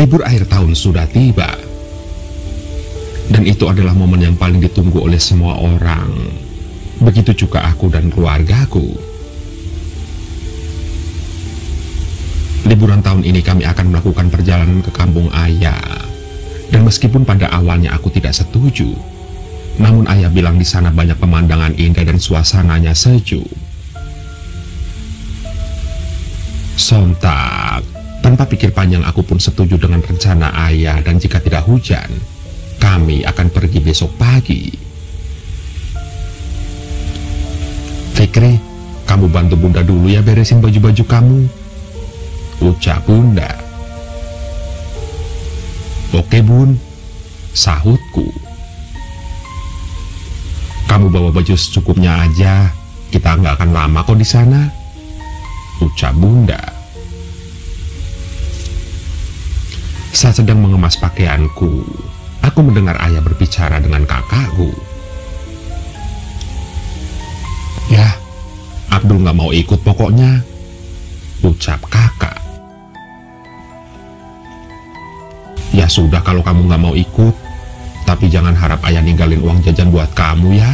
Libur akhir tahun sudah tiba. Dan itu adalah momen yang paling ditunggu oleh semua orang. Begitu juga aku dan keluargaku. Liburan tahun ini kami akan melakukan perjalanan ke kampung ayah. Dan meskipun pada awalnya aku tidak setuju, namun ayah bilang di sana banyak pemandangan indah dan suasananya sejuk. Sontak, tanpa pikir panjang aku pun setuju dengan rencana ayah, dan jika tidak hujan, kami akan pergi besok pagi. Fikri, kamu bantu bunda dulu ya beresin baju-baju kamu, ucap bunda. Oke bun, sahutku. Kamu bawa baju secukupnya aja, kita nggak akan lama kok di sana, ucap bunda. Saat sedang mengemas pakaianku, aku mendengar ayah berbicara dengan kakakku. Ya, Abdul nggak mau ikut pokoknya, ucap kakak. Ya sudah kalau kamu nggak mau ikut, tapi jangan harap ayah ninggalin uang jajan buat kamu ya,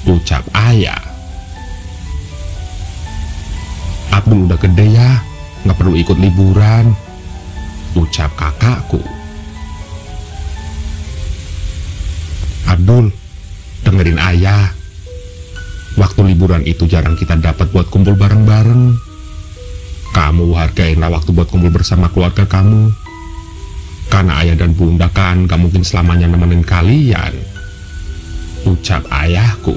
ucap ayah. Abdul udah gede ya, nggak perlu ikut liburan, ucap kakakku. Abdul, dengerin ayah. Waktu liburan itu jarang kita dapat buat kumpul bareng-bareng. Kamu hargainlah waktu buat kumpul bersama keluarga kamu. Karena ayah dan bunda kan gak mungkin selamanya nemenin kalian, ucap ayahku.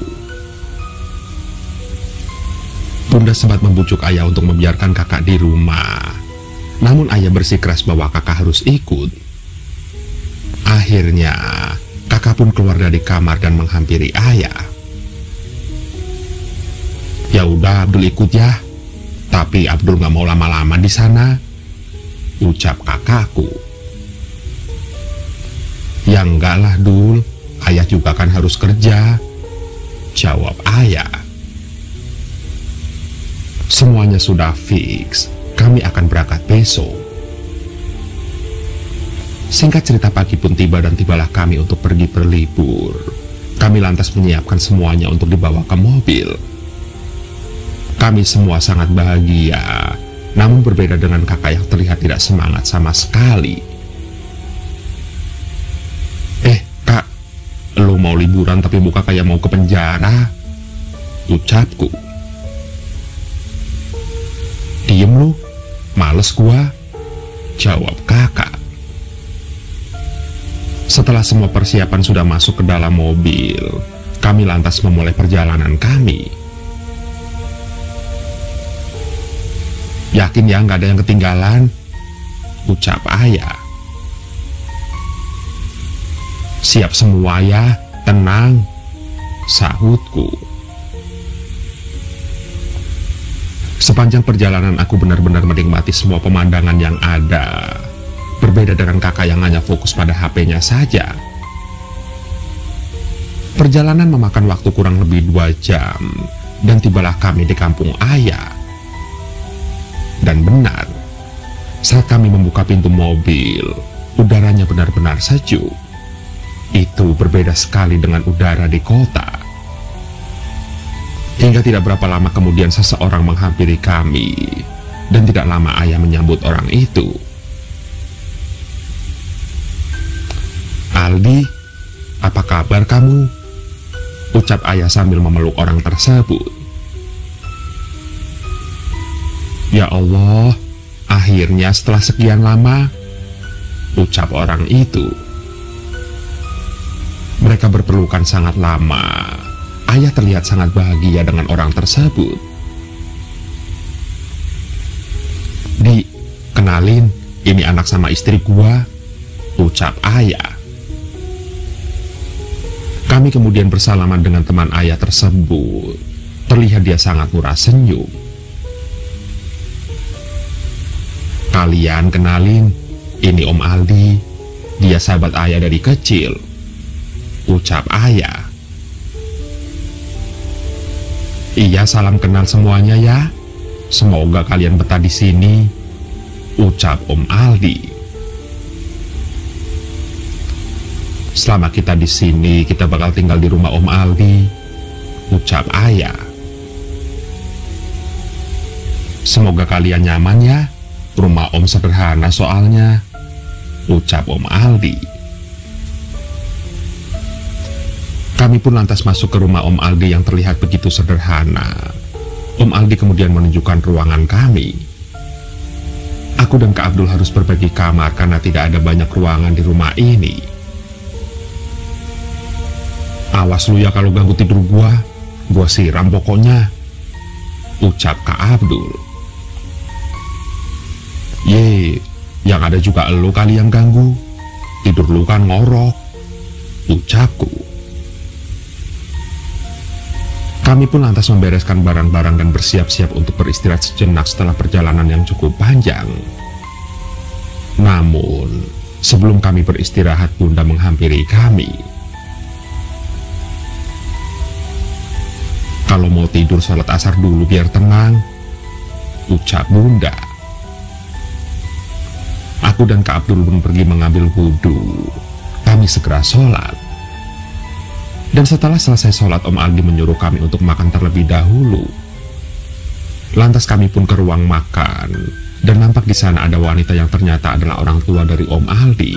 Bunda sempat membujuk ayah untuk membiarkan kakak di rumah. Namun ayah bersikeras bahwa kakak harus ikut. Akhirnya, kakak pun keluar dari kamar dan menghampiri ayah. Ya udah Abdul ikut ya, tapi Abdul gak mau lama-lama di sana, ucap kakakku. Ya enggak lah Dul, ayah juga kan harus kerja, jawab ayah. Semuanya sudah fix, kami akan berangkat besok. Singkat cerita pagi pun tiba dan tibalah kami untuk pergi berlibur. Kami lantas menyiapkan semuanya untuk dibawa ke mobil. Kami semua sangat bahagia, namun berbeda dengan kakak yang terlihat tidak semangat sama sekali. Lo mau liburan tapi muka kayak mau ke penjara, ucapku. Diem lo, males gua, jawab kakak. Setelah semua persiapan sudah masuk ke dalam mobil, kami lantas memulai perjalanan kami. Yakin ya nggak ada yang ketinggalan, ucap ayah. Siap semua ya, tenang, sahutku. Sepanjang perjalanan aku benar-benar menikmati semua pemandangan yang ada. Berbeda dengan kakak yang hanya fokus pada HP-nya saja. Perjalanan memakan waktu kurang lebih 2 jam, dan tibalah kami di kampung ayah. Dan benar, saat kami membuka pintu mobil, udaranya benar-benar sejuk. Itu berbeda sekali dengan udara di kota. Hingga tidak berapa lama kemudian seseorang menghampiri kami, dan tidak lama ayah menyambut orang itu. Aldi, apa kabar kamu? Ucap ayah sambil memeluk orang tersebut. Ya Allah, akhirnya setelah sekian lama, ucap orang itu. Mereka berpelukan sangat lama. Ayah terlihat sangat bahagia dengan orang tersebut. Kenalin, ini anak sama istri gua, ucap ayah. Kami kemudian bersalaman dengan teman ayah tersebut. Terlihat dia sangat murah senyum. Kalian kenalin, ini Om Aldi. Dia sahabat ayah dari kecil, ucap ayah. Iya, salam kenal semuanya ya. Semoga kalian betah di sini, ucap Om Aldi. Selama kita di sini, kita bakal tinggal di rumah Om Aldi, ucap ayah. Semoga kalian nyaman ya, rumah Om sederhana soalnya, ucap Om Aldi. Kami pun lantas masuk ke rumah Om Aldi yang terlihat begitu sederhana. Om Aldi kemudian menunjukkan ruangan kami. Aku dan Kak Abdul harus berbagi kamar karena tidak ada banyak ruangan di rumah ini. Awas lu ya kalau ganggu tidur gua siram pokoknya, ucap Kak Abdul. Ye, yang ada juga elu kali yang ganggu, tidur lu kan ngorok, ucapku. Kami pun lantas membereskan barang-barang dan bersiap-siap untuk beristirahat sejenak setelah perjalanan yang cukup panjang. Namun, sebelum kami beristirahat, Bunda menghampiri kami. Kalau mau tidur sholat asar dulu biar tenang, ucap Bunda. Aku dan Kak Abdul pun pergi mengambil wudhu. Kami segera sholat. Dan setelah selesai sholat, Om Aldi menyuruh kami untuk makan terlebih dahulu. Lantas kami pun ke ruang makan, dan nampak di sana ada wanita yang ternyata adalah orang tua dari Om Aldi.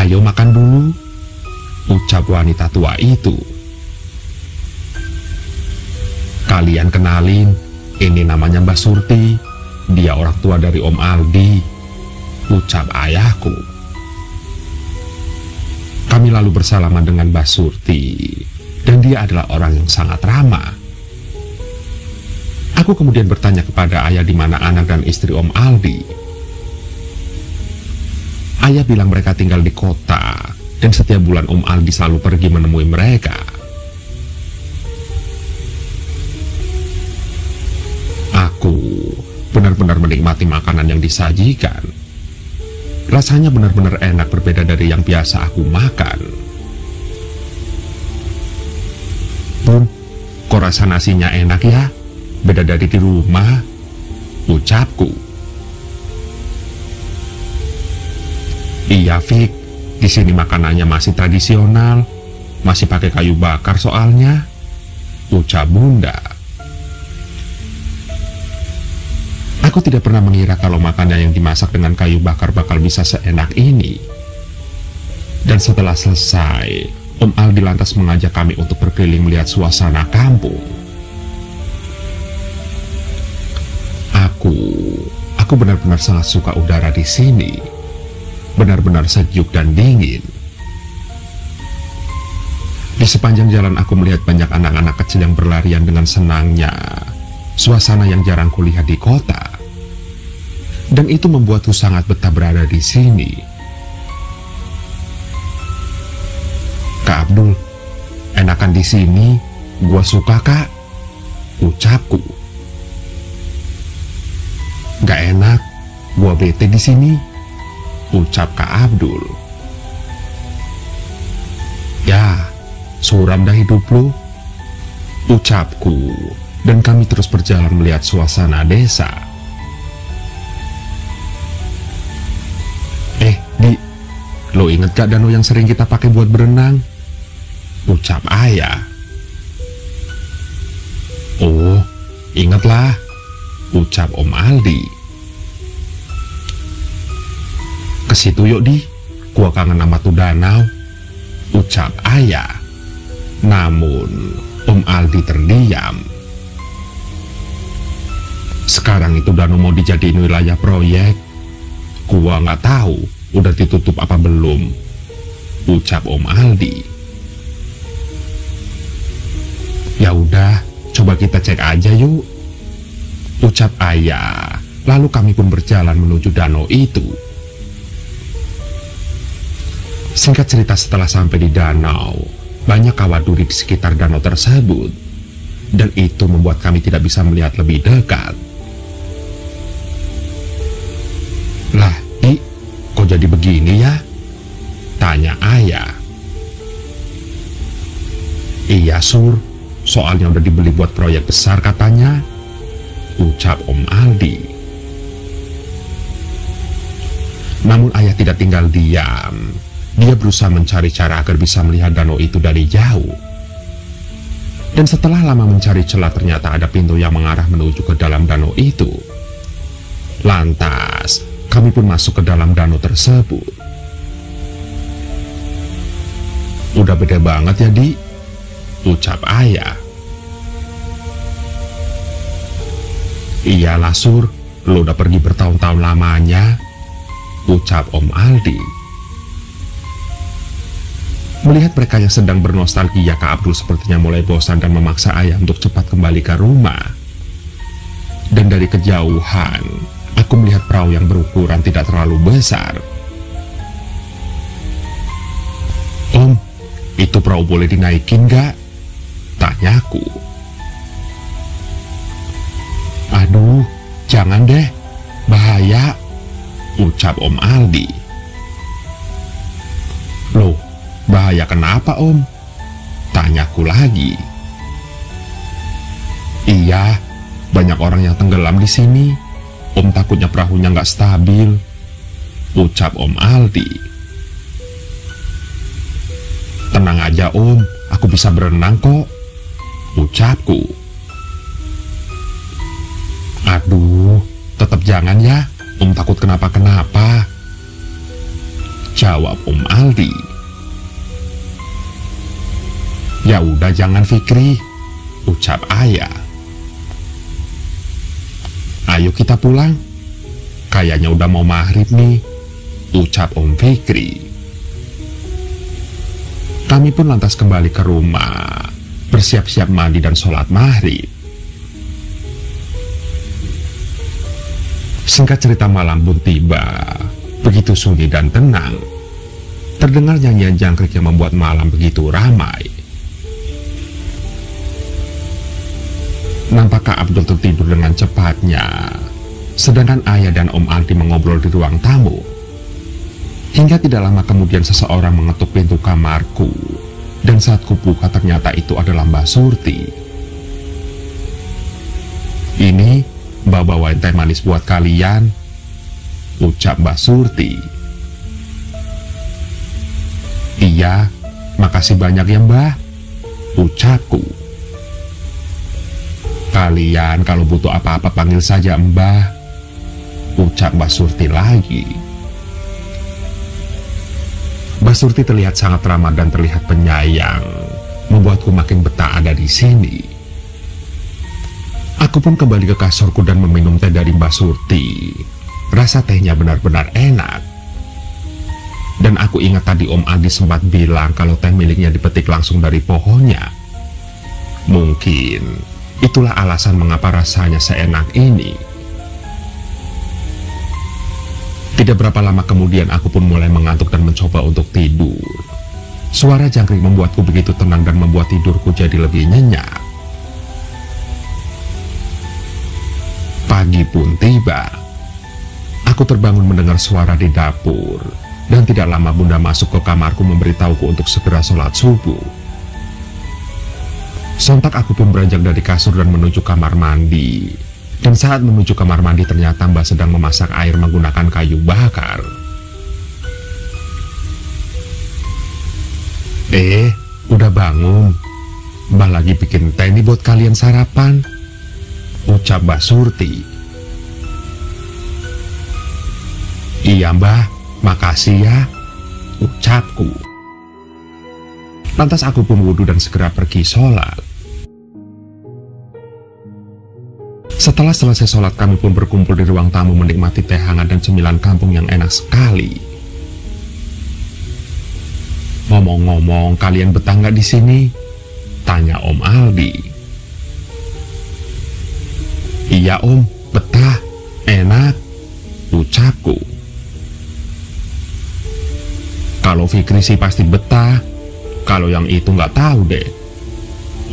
Ayo makan dulu, ucap wanita tua itu. Kalian kenalin, ini namanya Mbak Surti, dia orang tua dari Om Aldi, ucap ayahku. Kami lalu bersalaman dengan Mbak Surti, dan dia adalah orang yang sangat ramah. Aku kemudian bertanya kepada ayah di mana anak dan istri Om Aldi. Ayah bilang mereka tinggal di kota, dan setiap bulan Om Aldi selalu pergi menemui mereka. Aku benar-benar menikmati makanan yang disajikan. Rasanya benar-benar enak, berbeda dari yang biasa aku makan. Bun, kok rasa nasinya enak ya? Beda dari di rumah, ucapku. Iya, Fik, di sini makanannya masih tradisional, masih pakai kayu bakar soalnya, ucap Bunda. Aku tidak pernah mengira kalau makanan yang dimasak dengan kayu bakar bakal bisa seenak ini. Dan setelah selesai, Om Aldi lantas mengajak kami untuk berkeliling melihat suasana kampung. Aku benar-benar sangat suka udara di sini. Benar-benar sejuk dan dingin. Di sepanjang jalan aku melihat banyak anak-anak kecil yang berlarian dengan senangnya. Suasana yang jarang kulihat di kota. Dan itu membuatku sangat betah berada di sini. Kak Abdul, enakan di sini, gua suka Kak, ucapku. Gak enak, gua bete di sini, ucap Kak Abdul. Ya, suram dah hidup lu, ucapku. Dan kami terus berjalan melihat suasana desa. Lo inget gak danau yang sering kita pakai buat berenang? Ucap ayah. Oh, ingatlah, ucap Om Aldi. Kesitu yuk di, gua kangen sama tuh danau, ucap ayah. Namun, Om Aldi terdiam. Sekarang itu danau mau dijadiin wilayah proyek. Gua nggak tahu udah ditutup apa belum, ucap Om Aldi. Ya udah, coba kita cek aja yuk, ucap ayah. Lalu kami pun berjalan menuju danau itu. Singkat cerita, setelah sampai di danau, banyak kawah duri di sekitar danau tersebut, dan itu membuat kami tidak bisa melihat lebih dekat. Lah, kok jadi begini ya? Tanya ayah. Iya Sur, soalnya udah dibeli buat proyek besar katanya, ucap Om Aldi. Namun ayah tidak tinggal diam. Dia berusaha mencari cara agar bisa melihat danau itu dari jauh. Dan setelah lama mencari celah, ternyata ada pintu yang mengarah menuju ke dalam danau itu. Lantas, kami pun masuk ke dalam danau tersebut. Udah beda banget ya, Di, ucap ayah. Iyalah Sur, lo udah pergi bertahun-tahun lamanya, ucap Om Aldi. Melihat mereka yang sedang bernostalgia, Kak Abdul sepertinya mulai bosan dan memaksa ayah untuk cepat kembali ke rumah. Dan dari kejauhan, aku melihat perahu yang berukuran tidak terlalu besar. Om, itu perahu boleh dinaikin gak? Tanyaku. Aduh, jangan deh, bahaya, ucap Om Aldi. Loh, bahaya kenapa Om? Tanyaku lagi. Iya, banyak orang yang tenggelam di sini. Om takutnya perahunya nggak stabil, ucap Om Aldi. Tenang aja Om, aku bisa berenang kok, ucapku. Aduh, tetap jangan ya, Om takut kenapa-kenapa, jawab Om Aldi. Ya udah jangan Fikri, ucap ayah. Ayo kita pulang, kayaknya udah mau maghrib nih, ucap Om Fikri. Kami pun lantas kembali ke rumah, bersiap-siap mandi dan sholat maghrib. Singkat cerita, malam pun tiba, begitu sunyi dan tenang. Terdengar nyanyian jangkrik yang membuat malam begitu ramai. Nampak Kak Abdul tertidur dengan cepatnya, sedangkan ayah dan Om Aldi mengobrol di ruang tamu. Hingga tidak lama kemudian seseorang mengetuk pintu kamarku, dan saat kubuka ternyata itu adalah Mbak Surti. Ini Mbak bawain teh manis buat kalian, ucap Mbak Surti. Iya, makasih banyak ya Mbak, ucapku. Kalian kalau butuh apa-apa panggil saja Mbah, ucap Mbak Surti lagi. Mbak Surti terlihat sangat ramah dan terlihat penyayang, membuatku makin betah ada di sini. Aku pun kembali ke kasurku dan meminum teh dari Mbak Surti. Rasa tehnya benar-benar enak. Dan aku ingat tadi Om Aldi sempat bilang kalau teh miliknya dipetik langsung dari pohonnya. Mungkin itulah alasan mengapa rasanya seenak ini. Tidak berapa lama kemudian aku pun mulai mengantuk dan mencoba untuk tidur. Suara jangkrik membuatku begitu tenang dan membuat tidurku jadi lebih nyenyak. Pagi pun tiba. Aku terbangun mendengar suara di dapur, dan tidak lama Bunda masuk ke kamarku memberitahuku untuk segera sholat subuh. Sontak aku pun beranjak dari kasur dan menuju kamar mandi. Dan saat menuju kamar mandi ternyata Mbak sedang memasak air menggunakan kayu bakar. Udah bangun? Mbak lagi bikin teh nih buat kalian sarapan, ucap Mbak Surti. Iya Mbak, makasih ya, ucapku. Lantas aku pun wudhu dan segera pergi sholat. Setelah selesai sholat, kami pun berkumpul di ruang tamu menikmati teh hangat dan cemilan kampung yang enak sekali. Ngomong-ngomong, kalian betah nggak di sini? Tanya Om Aldi. Iya Om, betah, enak, ucapku. Kalau Fikri sih pasti betah, kalau yang itu nggak tahu deh,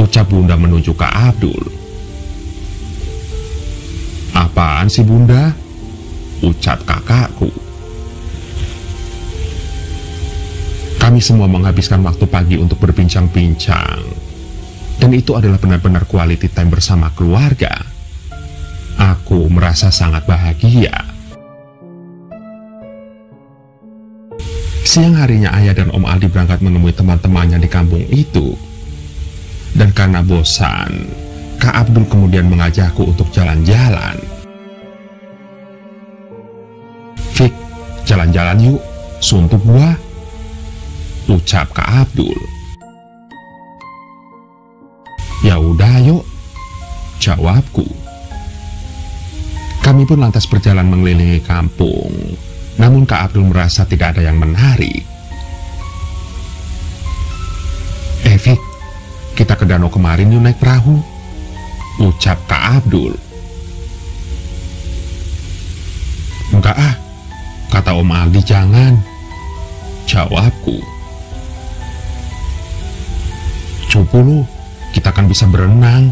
ucap Bunda menuju ke Abdul. Apaan sih Bunda? Ucap kakakku. Kami semua menghabiskan waktu pagi untuk berbincang-bincang, dan itu adalah benar-benar quality time bersama keluarga. Aku merasa sangat bahagia. Siang harinya ayah dan Om Aldi berangkat menemui teman-temannya di kampung itu. Dan karena bosan, Kak Abdul kemudian mengajakku untuk jalan-jalan. "Fik, jalan-jalan yuk, suntuk gua," ucap Kak Abdul. "Ya udah yuk," jawabku. Kami pun lantas berjalan mengelilingi kampung. Namun Kak Abdul merasa tidak ada yang menarik. "Fik, kita ke danau kemarin yuk naik perahu," ucap Kak Abdul. "Enggak ah," kata Om Aldi, "jangan," jawabku. "Cupu lu, kita kan bisa berenang,"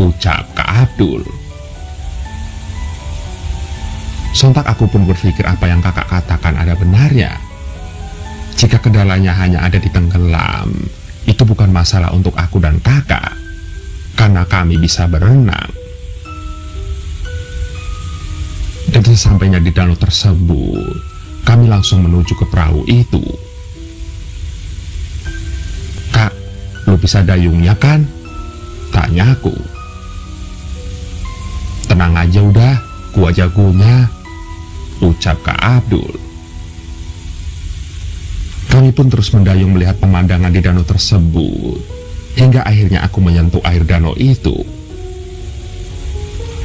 ucap Kak Abdul. Sontak aku pun berpikir apa yang kakak katakan ada benarnya. Jika kendalanya hanya ada di tenggelam, itu bukan masalah untuk aku dan kakak, karena kami bisa berenang. Dan sesampainya di danau tersebut, kami langsung menuju ke perahu itu. "Kak, lu bisa dayungnya kan?" tanyaku. "Tenang aja udah, gua jagonya," ucap Kak Abdul. Kami pun terus mendayung melihat pemandangan di danau tersebut, hingga akhirnya aku menyentuh air danau itu.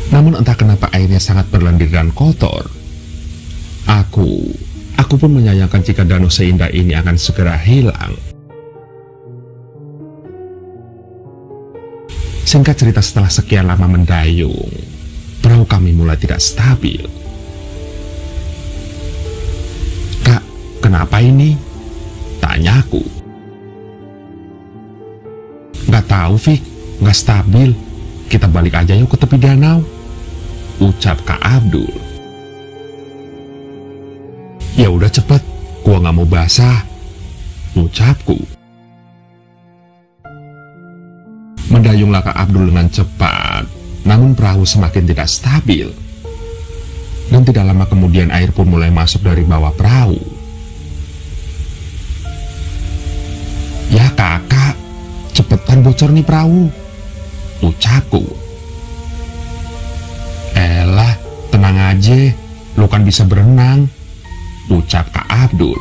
Namun entah kenapa airnya sangat berlendir dan kotor. Aku pun menyayangkan jika danau seindah ini akan segera hilang. Singkat cerita, setelah sekian lama mendayung, perahu kami mulai tidak stabil. "Kak, kenapa ini?" tanyaku. "Gak tahu, Fik, gak stabil. Kita balik aja yuk ke tepi danau," ucap Kak Abdul. "Ya udah cepet, gua gak mau basah," ucapku. Mendayunglah Kak Abdul dengan cepat, namun perahu semakin tidak stabil. Dan tidak lama kemudian air pun mulai masuk dari bawah perahu. "Ya kakak, cepetan bocor nih perahu," ucapku. "Elah, tenang aja, lu kan bisa berenang," ucap Kak Abdul.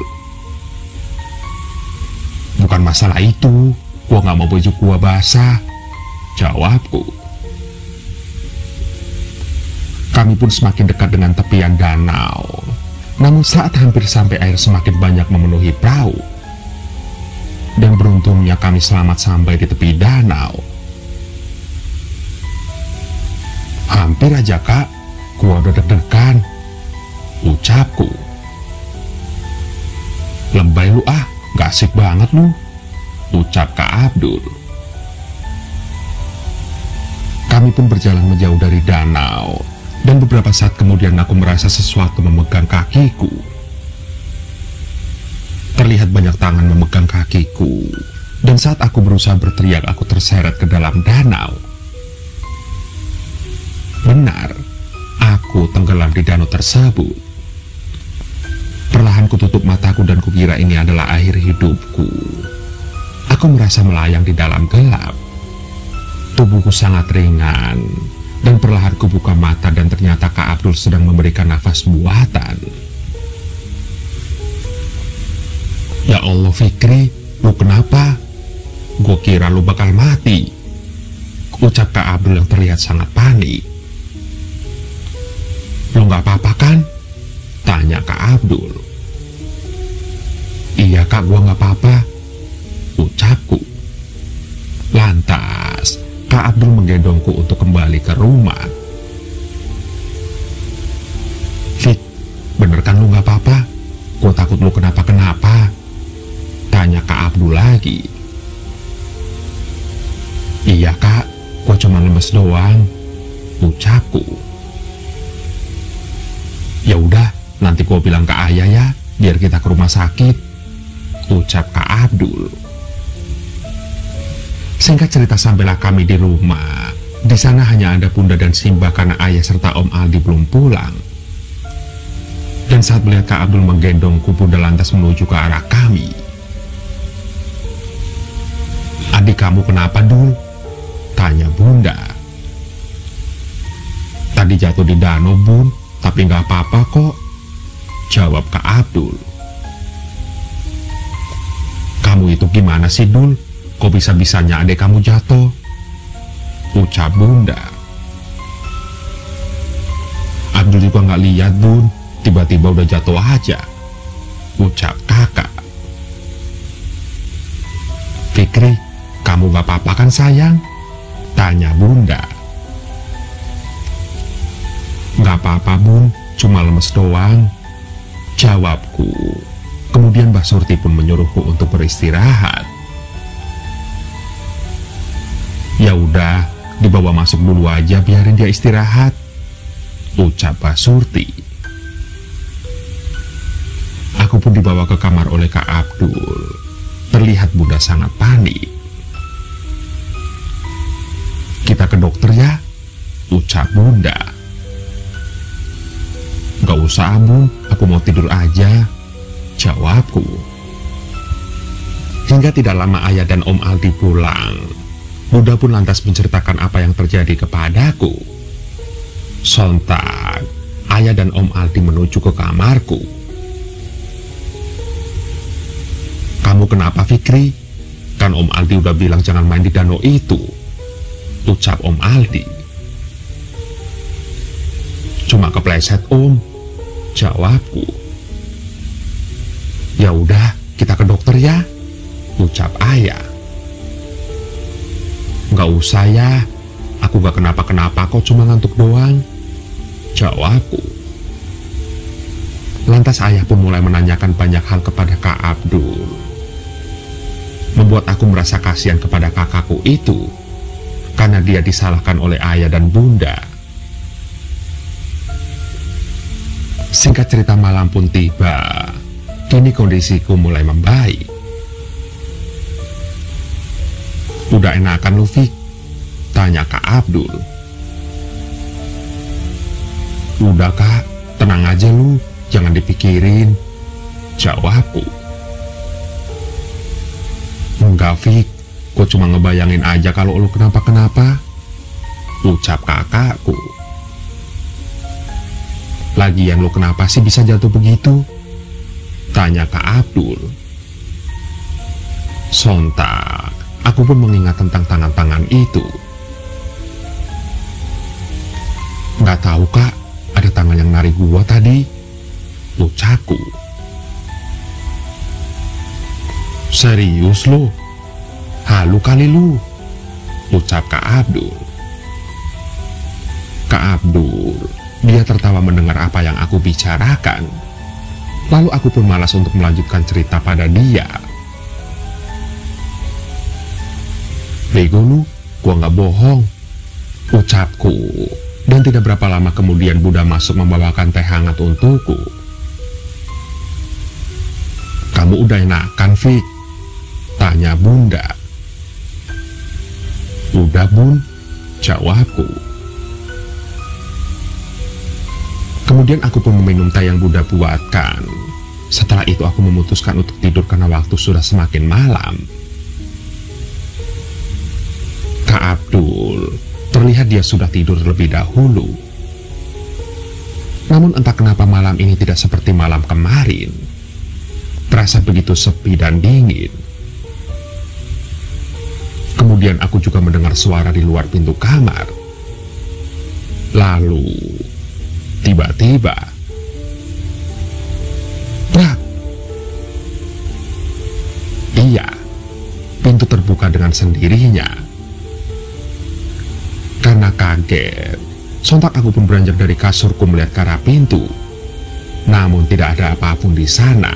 "Bukan masalah itu, gua gak mau baju gua basah," jawabku. Kami pun semakin dekat dengan tepian danau. Namun saat hampir sampai, air semakin banyak memenuhi perahu. Dan beruntungnya kami selamat sampai di tepi danau. "Hampir aja kak, gua udah deg-degan," ucapku. "Lebay lu ah, gak asik banget lu," ucap Kak Abdul. Kami pun berjalan menjauh dari danau, dan beberapa saat kemudian aku merasa sesuatu memegang kakiku. Terlihat banyak tangan memegang kakiku, dan saat aku berusaha berteriak, aku terseret ke dalam danau. Benar, aku tenggelam di danau tersebut. Perlahan kututup mataku dan kukira ini adalah akhir hidupku. Aku merasa melayang di dalam gelap. Tubuhku sangat ringan, dan perlahan kubuka mata dan ternyata Kak Abdul sedang memberikan nafas buatan. "Ya Allah Fikri, lu kenapa? Gue kira lu bakal mati," ucap Kak Abdul yang terlihat sangat panik. "Lu gak apa-apa kan?" tanya Kak Abdul. "Iya kak, gua gak apa-apa," ucapku. Lantas Kak Abdul menggendongku untuk kembali ke rumah. "Fik, bener kan lu gak apa-apa? Gua takut lu kenapa-kenapa," tanya Kak Abdul lagi. "Iya kak, gua cuma lemes doang," ucapku. "Ya udah, nanti gua bilang ke ayah ya, biar kita ke rumah sakit," ucap Kak Abdul. Singkat cerita, sampailah kami di rumah. Di sana hanya ada Bunda dan Simba karena ayah serta Om Aldi belum pulang. Dan saat melihat Kak Abdul menggendongku, Bunda lantas menuju ke arah kami. "Adik kamu kenapa, Dul?" tanya Bunda. "Tadi jatuh di danau, Bun, tapi nggak apa-apa kok," jawab Kak Abdul. "Kamu itu gimana sih, Dul? Kok bisa-bisanya adik kamu jatuh?" ucap Bunda. "Abdul juga nggak lihat, Bun. Tiba-tiba udah jatuh aja," ucap kakak. "Fikri, kamu gak apa-apa kan sayang?" tanya Bunda. "Gak apa-apa, Bun, cuma lemes doang," jawabku. Kemudian Mbak Surti pun menyuruhku untuk beristirahat. "Ya udah, dibawa masuk dulu aja, biarin dia istirahat," ucap Mbak Surti. Aku pun dibawa ke kamar oleh Kak Abdul. Terlihat Bunda sangat panik. "Kita ke dokter ya," ucap Bunda. "Gak usah, Bun, aku mau tidur aja," jawabku. Hingga tidak lama ayah dan Om Aldi pulang. Bunda pun lantas menceritakan apa yang terjadi kepadaku. Sontak, ayah dan Om Aldi menuju ke kamarku. "Kamu kenapa, Fikri? Kan Om Aldi udah bilang jangan main di danau itu," ucap Om Aldi. "Cuma kepleset, Om," jawabku. "Ya udah, kita ke dokter ya," ucap ayah. "Nggak usah ya, aku gak kenapa-kenapa kok, cuma ngantuk doang," jawabku. Lantas ayah pun mulai menanyakan banyak hal kepada Kak Abdul. Membuat aku merasa kasihan kepada kakakku itu, karena dia disalahkan oleh ayah dan Bunda. Singkat cerita, malam pun tiba. Kini kondisiku mulai membaik. "Udah enakan lu, Fik?" tanya Kak Abdul. "Udah, Kak, tenang aja lu, jangan dipikirin," jawabku. "Enggak, Fik, kok cuma ngebayangin aja kalau lu kenapa-kenapa," ucap kakakku. "Lagian lu kenapa sih bisa jatuh begitu?" tanya Kak Abdul. Sontak, aku pun mengingat tentang tangan-tangan itu. "Nggak tahu, Kak, ada tangan yang narik gua tadi," ucapku. "Serius lo? Halu kali lu," ucap Kak Abdul. Kak Abdul, dia tertawa mendengar apa yang aku bicarakan. Lalu aku pun malas untuk melanjutkan cerita pada dia. "Bego lu, gua nggak bohong," ucapku. Dan tidak berapa lama kemudian Bunda masuk membawakan teh hangat untukku. "Kamu udah enakan, Fik?" tanya Bunda. "Udah, Bun," jawabku. Kemudian aku pun meminum teh yang Bunda buatkan. Setelah itu aku memutuskan untuk tidur karena waktu sudah semakin malam. Kak Abdul, terlihat dia sudah tidur terlebih dahulu. Namun entah kenapa malam ini tidak seperti malam kemarin. Terasa begitu sepi dan dingin. Kemudian aku juga mendengar suara di luar pintu kamar. Lalu, tiba-tiba, prak! Iya, pintu terbuka dengan sendirinya. Karena kaget, sontak aku pun beranjak dari kasurku melihat ke arah pintu. Namun tidak ada apapun di sana.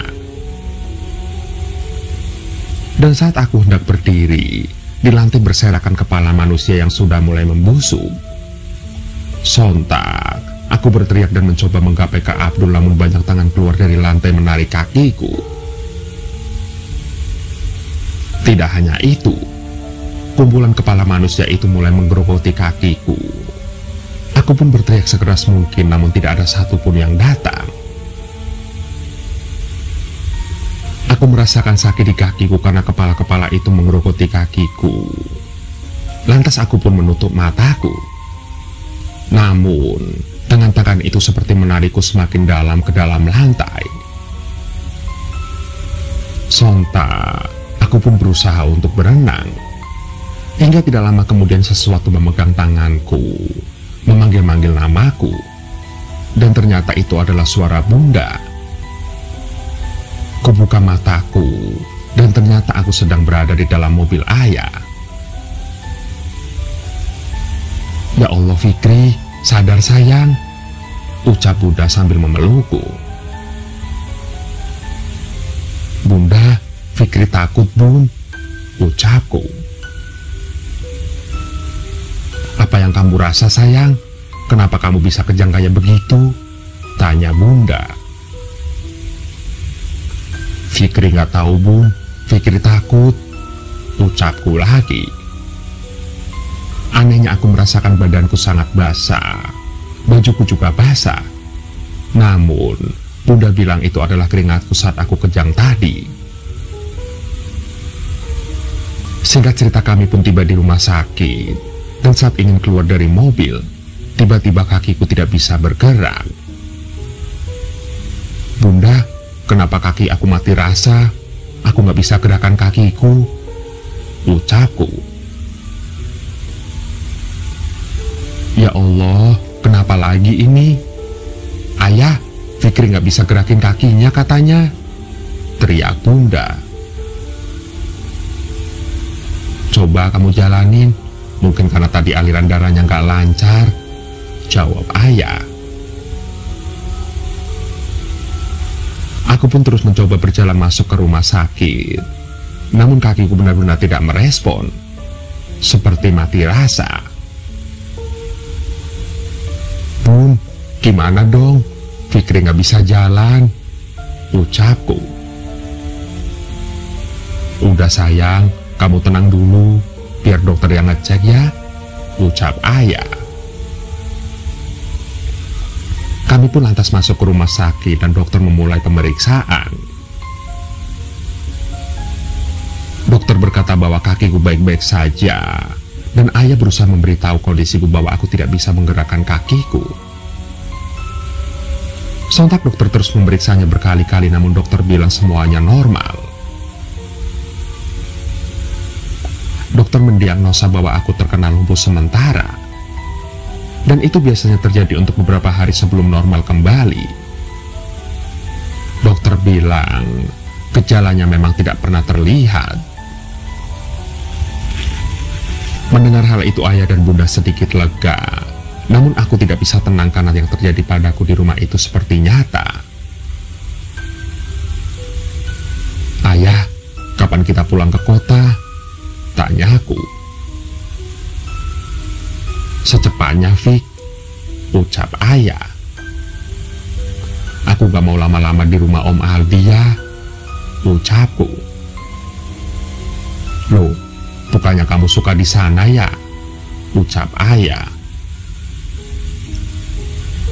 Dan saat aku hendak berdiri, di lantai berserakan kepala manusia yang sudah mulai membusuk. Sontak, aku berteriak dan mencoba menggapai Kak Abdul, namun banyak tangan keluar dari lantai menarik kakiku. Tidak hanya itu, kumpulan kepala manusia itu mulai menggerogoti kakiku. Aku pun berteriak sekeras mungkin, namun tidak ada satupun yang datang. Aku merasakan sakit di kakiku karena kepala-kepala itu mengerogoti kakiku. Lantas aku pun menutup mataku. Namun, tangan-tangan itu seperti menarikku semakin dalam ke dalam lantai. Sontak, aku pun berusaha untuk berenang. Hingga tidak lama kemudian sesuatu memegang tanganku, memanggil-manggil namaku. Dan ternyata itu adalah suara Bunda. Kubuka mataku, dan ternyata aku sedang berada di dalam mobil ayah. Ya Allah Fikri, sadar sayang, ucap Bunda sambil memelukku. Bunda, Fikri takut bun, ucapku. Apa yang kamu rasa sayang? Kenapa kamu bisa kejang kayak begitu? Tanya Bunda. Fikri nggak tahu bun, Fikri takut, ucapku lagi. Anehnya aku merasakan badanku sangat basah, bajuku juga basah. Namun, Bunda bilang itu adalah keringatku saat aku kejang tadi. Singkat cerita kami pun tiba di rumah sakit, dan saat ingin keluar dari mobil, tiba-tiba kakiku tidak bisa bergerak. Bunda, kenapa kaki aku mati rasa? Aku nggak bisa gerakan kakiku, ucapku. Ya Allah, kenapa lagi ini? Ayah, Fikri nggak bisa gerakin kakinya katanya, teriak Bunda. Coba kamu jalanin, mungkin karena tadi aliran darahnya nggak lancar, jawab ayah. Aku pun terus mencoba berjalan masuk ke rumah sakit. Namun kakiku benar-benar tidak merespon, seperti mati rasa. Bun, gimana dong? Fikri nggak bisa jalan, ucapku. Udah sayang, kamu tenang dulu, biar dokter yang ngecek ya, ucap ayah. Kami pun lantas masuk ke rumah sakit dan dokter memulai pemeriksaan. Dokter berkata bahwa kakiku baik-baik saja, dan ayah berusaha memberitahu kondisiku bahwa aku tidak bisa menggerakkan kakiku. Sontak dokter terus memeriksanya berkali-kali, namun dokter bilang semuanya normal. Dokter mendiagnosa bahwa aku terkena lumpuh sementara. Dan itu biasanya terjadi untuk beberapa hari sebelum normal kembali. Dokter bilang, gejalanya memang tidak pernah terlihat. Mendengar hal itu ayah dan Bunda sedikit lega. Namun aku tidak bisa tenang karena yang terjadi padaku di rumah itu seperti nyata. Ayah, kapan kita pulang ke kota? Tanyaku. Secepatnya Fik, ucap ayah. Aku gak mau lama-lama di rumah Om Aldi ya, ucapku. Loh, bukannya kamu suka di sana ya, ucap ayah.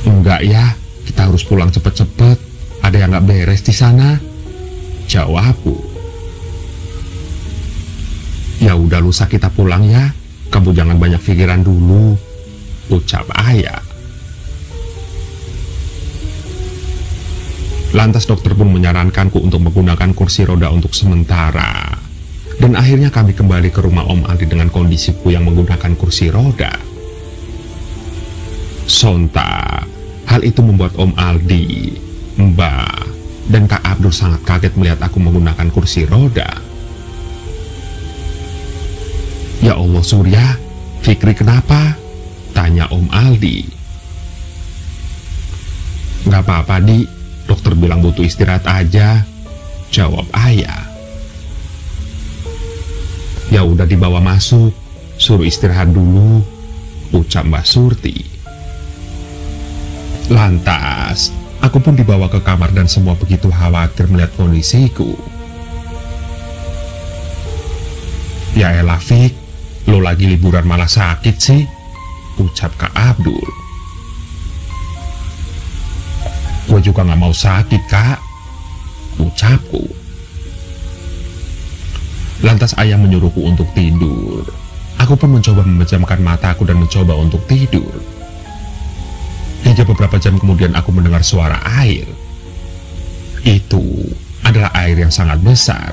Enggak ya, kita harus pulang cepet-cepet, ada yang gak beres di sana, jawabku. Ya udah lusa kita pulang ya, kamu jangan banyak pikiran dulu, ucap ayah. Lantas dokter pun menyarankanku untuk menggunakan kursi roda untuk sementara. Dan akhirnya kami kembali ke rumah Om Aldi dengan kondisiku yang menggunakan kursi roda. Sontak, hal itu membuat Om Aldi, Mbak, dan Kak Abdul sangat kaget melihat aku menggunakan kursi roda. Ya Allah Surya, Fikri kenapa? Tanya Om Aldi. Gak apa-apa Di, dokter bilang butuh istirahat aja, jawab ayah. Ya udah dibawa masuk, suruh istirahat dulu, ucap Mbak Surti. Lantas, aku pun dibawa ke kamar dan semua begitu khawatir melihat kondisiku. Ya elah Fik, lo lagi liburan malah sakit sih, ucap Kak Abdul. Gue juga gak mau sakit Kak, ucapku. Lantas ayah menyuruhku untuk tidur. Aku pun mencoba memejamkan mataku dan mencoba untuk tidur. Hingga beberapa jam kemudian aku mendengar suara air. Itu adalah air yang sangat besar.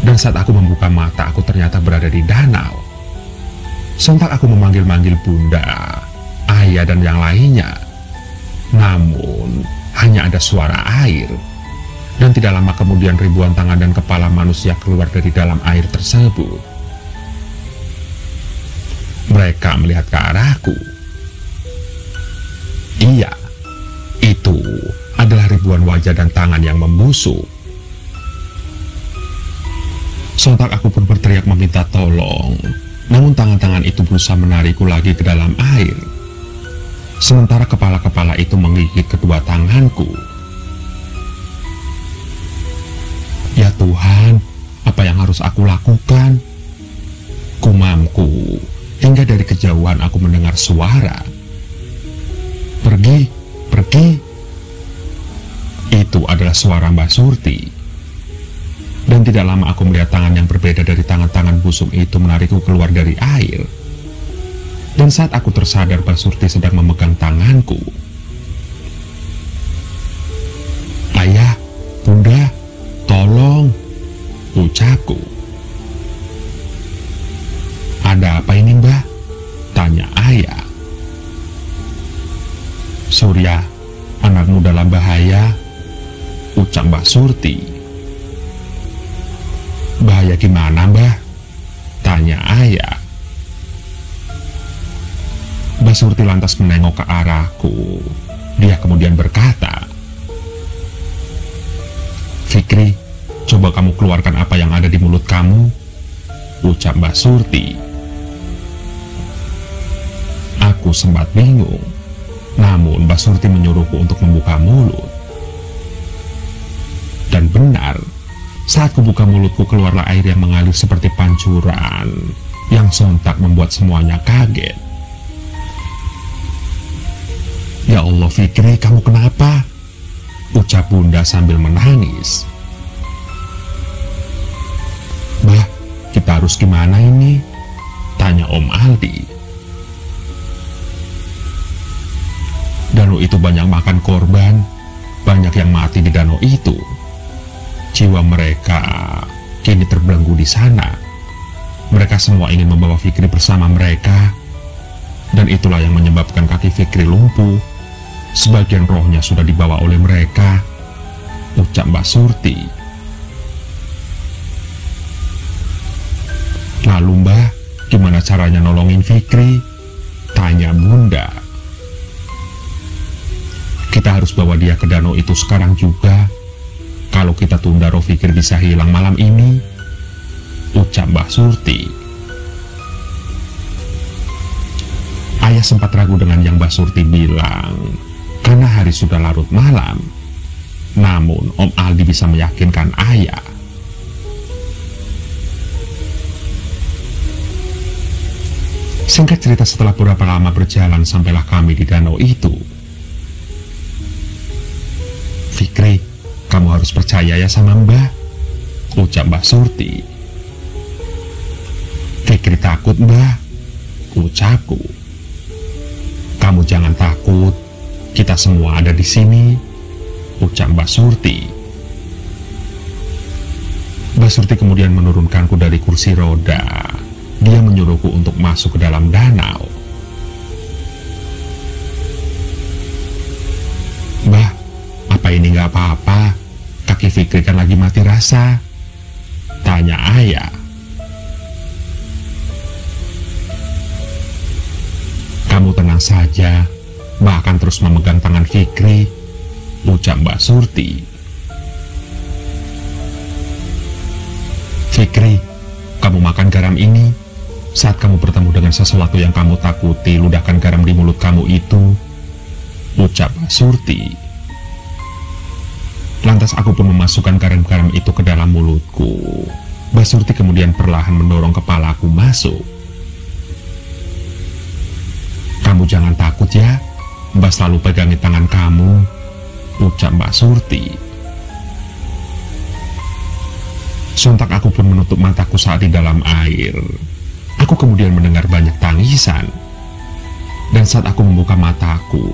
Dan saat aku membuka mata, aku ternyata berada di danau. Sontak aku memanggil-manggil bunda, ayah, dan yang lainnya. Namun, hanya ada suara air. Dan tidak lama kemudian ribuan tangan dan kepala manusia keluar dari dalam air tersebut. Mereka melihat ke arahku. Iya, itu adalah ribuan wajah dan tangan yang membusuk. Sontak aku pun berteriak meminta tolong. Namun tangan-tangan itu berusaha menarikku lagi ke dalam air. Sementara kepala-kepala itu menggigit kedua tanganku. Ya Tuhan, apa yang harus aku lakukan? Gumamku, hingga dari kejauhan aku mendengar suara. Pergi, pergi. Itu adalah suara Mbak Surti. Dan tidak lama aku melihat tangan yang berbeda dari tangan-tangan busuk itu menarikku keluar dari air. Dan saat aku tersadar, Mbak Surti sedang memegang tanganku. Ayah, bunda, tolong, ucapku. Ada apa ini, Mbak? Tanya ayah. Surya, anakmu dalam bahaya, ucap Mbak Surti. Bahaya gimana, Mbah? Tanya ayah. Mbak Surti lantas menengok ke arahku. Dia kemudian berkata, Fikri, coba kamu keluarkan apa yang ada di mulut kamu, ucap Mbak Surti. Aku sempat bingung. Namun Mbak Surti menyuruhku untuk membuka mulut. Dan benar, saat kubuka mulutku keluarlah air yang mengalir seperti pancuran, yang sontak membuat semuanya kaget. Ya Allah Fikri, kamu kenapa? Ucap bunda sambil menangis. Bah, kita harus gimana ini? Tanya Om Aldi. Danau itu banyak makan korban, banyak yang mati di danau itu. Jiwa mereka kini terbelenggu di sana. Mereka semua ingin membawa Fikri bersama mereka. Dan itulah yang menyebabkan kaki Fikri lumpuh. Sebagian rohnya sudah dibawa oleh mereka, ucap Mbak Surti. Lalu Mbah, gimana caranya nolongin Fikri? Tanya bunda. Kita harus bawa dia ke danau itu sekarang juga. Kalau kita tunda, roh Fikri bisa hilang malam ini, ucap Mbak Surti. Ayah sempat ragu dengan yang Mbak Surti bilang, karena hari sudah larut malam. Namun Om Aldi bisa meyakinkan ayah. Singkat cerita, setelah beberapa lama berjalan, sampailah kami di danau itu. Fikri, kamu harus percaya ya sama Mbah, ucap Mbak Surti. Fikri takut, Mbah, ucapku. Kamu jangan takut, kita semua ada di sini, ucap Mbak Surti. Mbak Surti kemudian menurunkanku dari kursi roda. Dia menyuruhku untuk masuk ke dalam danau. Mbah, apa ini nggak apa-apa? Kaki Fikri kan lagi mati rasa, tanya ayah. Kamu tenang saja, Mbah akan terus memegang tangan Fikri, ucap Mbak Surti. Fikri, kamu makan garam ini. Saat kamu bertemu dengan sesuatu yang kamu takuti, ludahkan garam di mulut kamu itu, ucap Mbak Surti. Lantas aku pun memasukkan garam-garam itu ke dalam mulutku. Mbak Surti kemudian perlahan mendorong kepalaku masuk. Kamu jangan takut ya, Mbak selalu pegangi tangan kamu, ucap Mbak Surti. Sontak aku pun menutup mataku saat di dalam air. Aku kemudian mendengar banyak tangisan. Dan saat aku membuka mataku,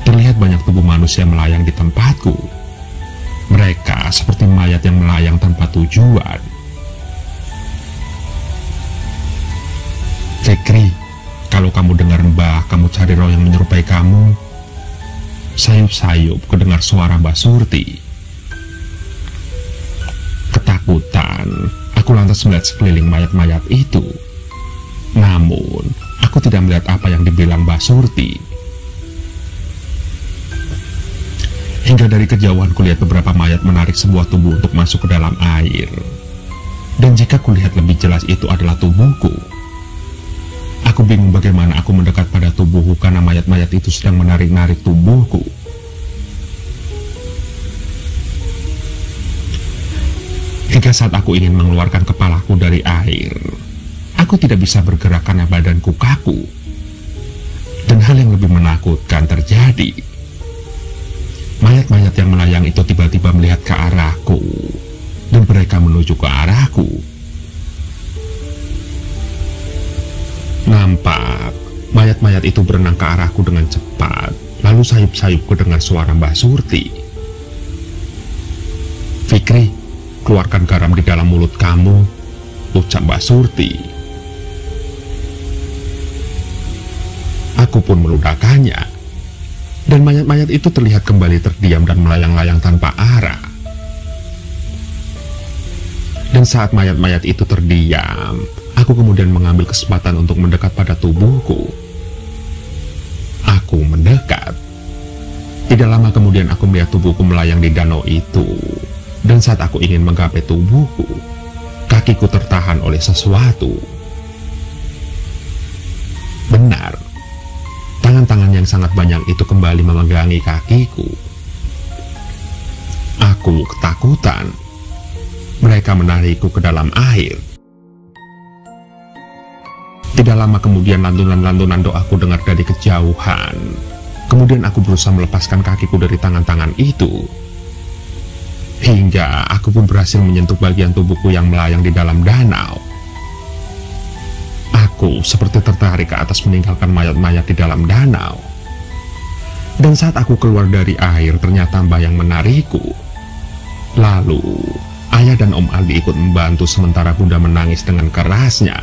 terlihat banyak tubuh manusia melayang di tempatku. Mereka seperti mayat yang melayang tanpa tujuan. Fikri, kalau kamu dengar Mbah, kamu cari roh yang menyerupai kamu. Sayup-sayup kedengar suara Mbak Surti. Ketakutan, aku lantas melihat sekeliling mayat-mayat itu. Namun, aku tidak melihat apa yang dibilang Mbak Surti. Hingga dari kejauhan kulihat beberapa mayat menarik sebuah tubuh untuk masuk ke dalam air. Dan jika kulihat lebih jelas itu adalah tubuhku. Aku bingung bagaimana aku mendekat pada tubuhku karena mayat-mayat itu sedang menarik-narik tubuhku. Hingga saat aku ingin mengeluarkan kepalaku dari air, aku tidak bisa bergerak karena badanku kaku. Dan hal yang lebih menakutkan terjadi. Mayat-mayat yang melayang itu tiba-tiba melihat ke arahku, dan mereka menuju ke arahku. Nampak, mayat-mayat itu berenang ke arahku dengan cepat, lalu sayup-sayupku dengan suara Mbah Surti. Fikri, keluarkan garam di dalam mulut kamu, ucap Mbah Surti. Aku pun meludakannya. Dan mayat-mayat itu terlihat kembali terdiam dan melayang-layang tanpa arah. Dan saat mayat-mayat itu terdiam, aku kemudian mengambil kesempatan untuk mendekat pada tubuhku. Aku mendekat. Tidak lama kemudian aku melihat tubuhku melayang di danau itu. Dan saat aku ingin menggapai tubuhku, kakiku tertahan oleh sesuatu. Benar. Tangan-tangan yang sangat banyak itu kembali memegangi kakiku. Aku ketakutan. Mereka menarikku ke dalam air. Tidak lama kemudian lantunan-lantunan doaku dengar dari kejauhan. Kemudian aku berusaha melepaskan kakiku dari tangan-tangan itu. Hingga aku pun berhasil menyentuh bagian tubuhku yang melayang di dalam danau. Aku seperti tertarik ke atas meninggalkan mayat-mayat di dalam danau. Dan saat aku keluar dari air, ternyata Mbah yang menarikku. Lalu, ayah dan Om Aldi ikut membantu sementara Bunda menangis dengan kerasnya.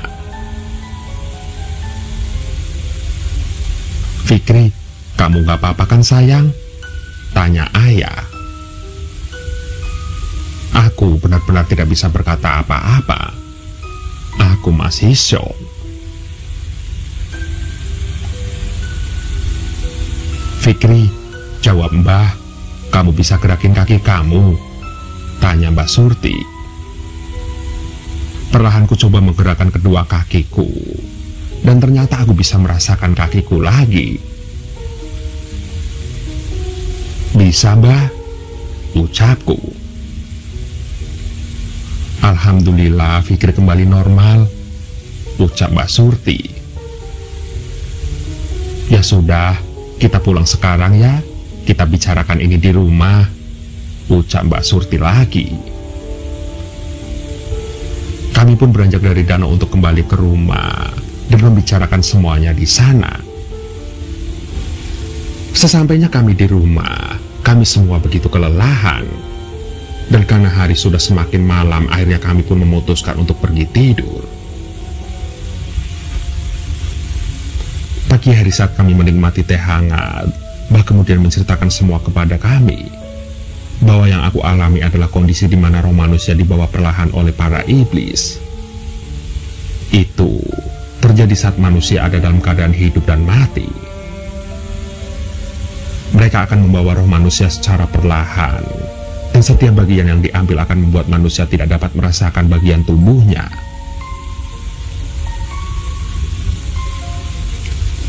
Fikri, kamu gak apa-apa kan sayang? Tanya ayah. Aku benar-benar tidak bisa berkata apa-apa. Aku masih syok. Fikri, jawab Mbah, kamu bisa gerakin kaki kamu? Tanya Mbak Surti. Perlahan ku coba menggerakkan kedua kakiku, dan ternyata aku bisa merasakan kakiku lagi. Bisa Mbah, ucapku. Alhamdulillah Fikri kembali normal, ucap Mbak Surti. Ya sudah, kita pulang sekarang ya, kita bicarakan ini di rumah, ucap Mbak Surti lagi. Kami pun beranjak dari danau untuk kembali ke rumah dan membicarakan semuanya di sana. Sesampainya kami di rumah, kami semua begitu kelelahan. Dan karena hari sudah semakin malam, akhirnya kami pun memutuskan untuk pergi tidur. Pagi hari saat kami menikmati teh hangat, Mbah kemudian menceritakan semua kepada kami. Bahwa yang aku alami adalah kondisi di mana roh manusia dibawa perlahan oleh para iblis. Itu terjadi saat manusia ada dalam keadaan hidup dan mati. Mereka akan membawa roh manusia secara perlahan, dan setiap bagian yang diambil akan membuat manusia tidak dapat merasakan bagian tubuhnya.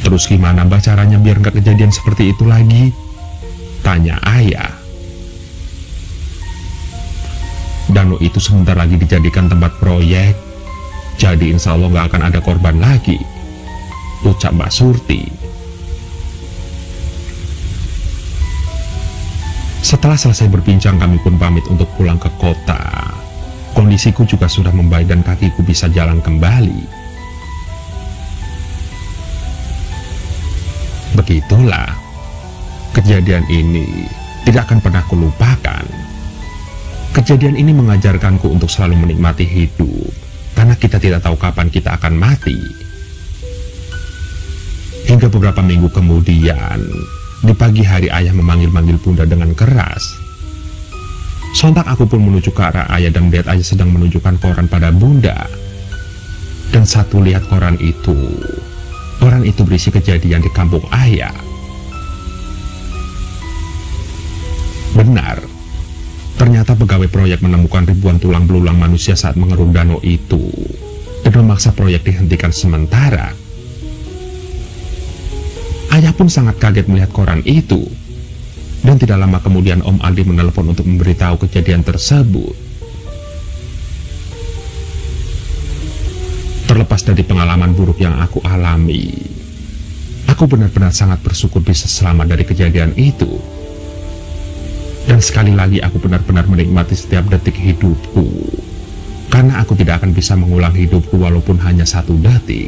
Terus gimana Mbah caranya biar nggak kejadian seperti itu lagi? Tanya ayah. Danau itu sebentar lagi dijadikan tempat proyek, jadi insya Allah nggak akan ada korban lagi, ucap Mbak Surti. Setelah selesai berbincang, kami pun pamit untuk pulang ke kota. Kondisiku juga sudah membaik dan kakiku bisa jalan kembali. Begitulah, kejadian ini tidak akan pernah kulupakan. Kejadian ini mengajarkanku untuk selalu menikmati hidup, karena kita tidak tahu kapan kita akan mati. Hingga beberapa minggu kemudian, di pagi hari ayah memanggil-manggil bunda dengan keras. Sontak aku pun menuju ke arah ayah dan melihat ayah sedang menunjukkan koran pada bunda. Dan satu lihat koran itu berisi kejadian di kampung ayah. Benar, ternyata pegawai proyek menemukan ribuan tulang belulang manusia saat mengeruk danau itu dan memaksa proyek dihentikan sementara. Ayah pun sangat kaget melihat koran itu. Dan tidak lama kemudian Om Aldi menelpon untuk memberitahu kejadian tersebut. Terlepas dari pengalaman buruk yang aku alami, aku benar-benar sangat bersyukur bisa selamat dari kejadian itu. Dan sekali lagi aku benar-benar menikmati setiap detik hidupku, karena aku tidak akan bisa mengulang hidupku walaupun hanya 1 detik.